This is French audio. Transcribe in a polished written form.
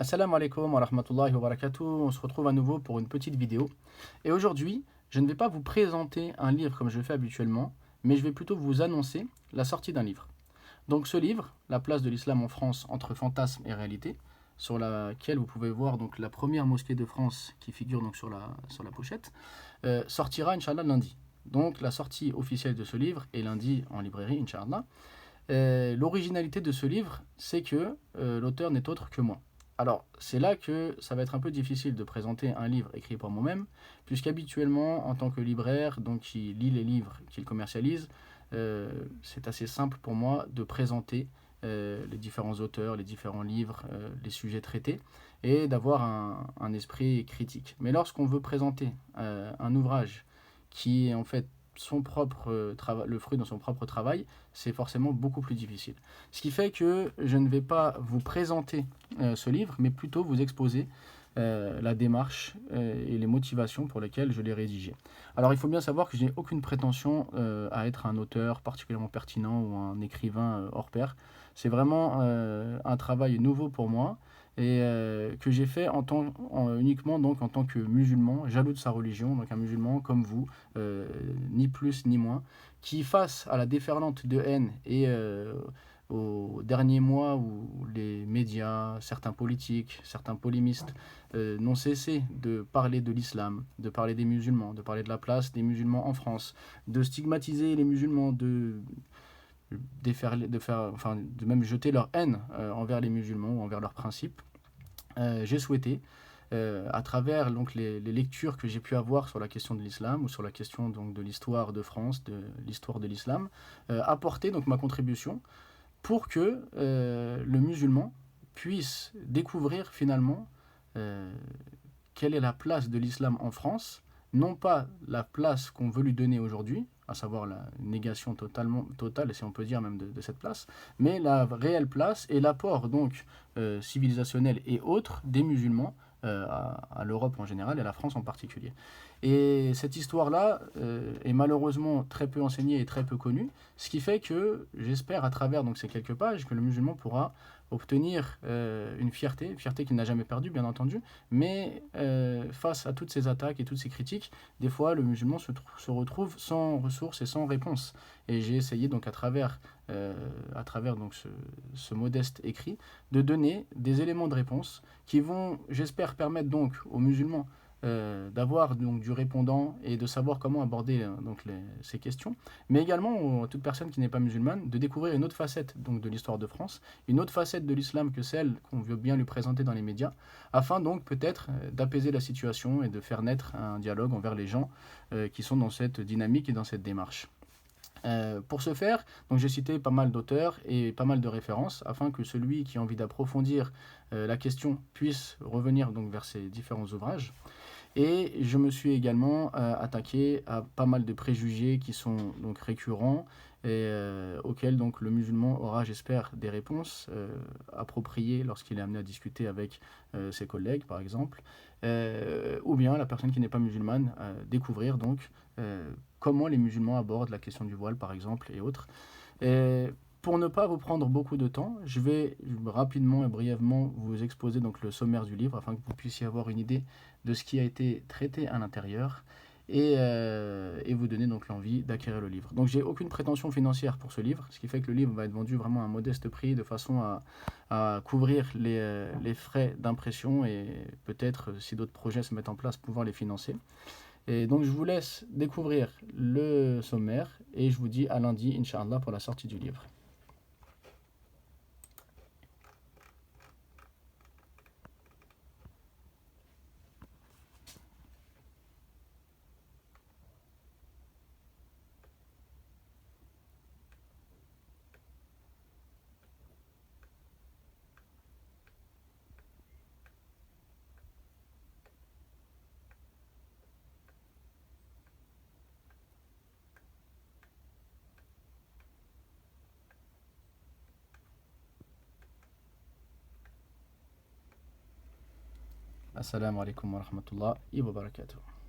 Assalamu alaikum wa rahmatullahi wa barakatuh. On se retrouve à nouveau pour une petite vidéo. Et aujourd'hui, je ne vais pas vous présenter un livre comme je le fais habituellement, mais je vais plutôt vous annoncer la sortie d'un livre. Donc ce livre, La place de l'islam en France entre fantasme et réalité, sur laquelle vous pouvez voir donc la première mosquée de France qui figure donc sur la pochette, sortira Inch'Allah lundi. Donc la sortie officielle de ce livre est lundi en librairie Inch'Allah. L'originalité de ce livre, c'est que l'auteur n'est autre que moi. Alors, c'est là que ça va être un peu difficile de présenter un livre écrit par moi-même, puisqu'habituellement, en tant que libraire, donc qui lit les livres, qu'il commercialise, c'est assez simple pour moi de présenter les différents auteurs, les différents livres, les sujets traités, et d'avoir un esprit critique. Mais lorsqu'on veut présenter un ouvrage qui est en fait le fruit de son propre travail, c'est forcément beaucoup plus difficile. Ce qui fait que je ne vais pas vous présenter ce livre, mais plutôt vous exposer la démarche et les motivations pour lesquelles je l'ai rédigé. Alors il faut bien savoir que je n'ai aucune prétention à être un auteur particulièrement pertinent ou un écrivain hors pair. C'est vraiment un travail nouveau pour moi et que j'ai fait uniquement donc en tant que musulman, jaloux de sa religion, donc un musulman comme vous, ni plus ni moins, qui face à la déferlante de haine et aux derniers mois où les médias, certains politiques, certains polémistes n'ont cessé de parler de l'islam, de parler des musulmans, de parler de la place des musulmans en France, de stigmatiser les musulmans, de même jeter leur haine envers les musulmans ou envers leurs principes. J'ai souhaité, à travers donc, les lectures que j'ai pu avoir sur la question de l'islam ou sur la question donc, de l'histoire de France, de l'histoire de l'islam, apporter donc, ma contribution pour que le musulman puisse découvrir finalement euh, quelle est la place de l'islam en France, non pas la place qu'on veut lui donner aujourd'hui, à savoir la négation totale, si on peut dire même de cette place, mais la réelle place et l'apport donc civilisationnel et autres des musulmans à l'Europe en général et à la France en particulier. Et cette histoire-là est malheureusement très peu enseignée et très peu connue, ce qui fait que j'espère à travers donc, ces quelques pages que le musulman pourra obtenir une fierté qu'il n'a jamais perdue bien entendu, mais face à toutes ces attaques et toutes ces critiques, des fois le musulman se retrouve sans ressources et sans réponse. Et j'ai essayé donc à travers donc ce modeste écrit de donner des éléments de réponse qui vont, j'espère, permettre donc aux musulmans d'avoir donc du répondant et de savoir comment aborder donc ces questions, mais également à toute personne qui n'est pas musulmane de découvrir une autre facette donc de l'histoire de France, une autre facette de l'islam que celle qu'on veut bien lui présenter dans les médias, afin donc peut-être d'apaiser la situation et de faire naître un dialogue envers les gens qui sont dans cette dynamique et dans cette démarche. Pour ce faire, donc j'ai cité pas mal d'auteurs et pas mal de références afin que celui qui a envie d'approfondir la question puisse revenir donc vers ces différents ouvrages. Et je me suis également attaqué à pas mal de préjugés qui sont donc récurrents et auxquels donc le musulman aura, j'espère, des réponses appropriées lorsqu'il est amené à discuter avec ses collègues, par exemple, ou bien la personne qui n'est pas musulmane découvrir donc comment les musulmans abordent la question du voile, par exemple, et autres. Et pour ne pas vous prendre beaucoup de temps, je vais rapidement et brièvement vous exposer donc le sommaire du livre afin que vous puissiez avoir une idée de ce qui a été traité à l'intérieur et vous donner donc l'envie d'acquérir le livre. Donc j'ai aucune prétention financière pour ce livre, ce qui fait que le livre va être vendu vraiment à un modeste prix de façon à couvrir les frais d'impression et peut-être si d'autres projets se mettent en place pouvoir les financer. Et donc je vous laisse découvrir le sommaire et je vous dis à lundi, Inch'Allah, pour la sortie du livre. Assalamu alaikum wa rahmatullahi wa barakatuh.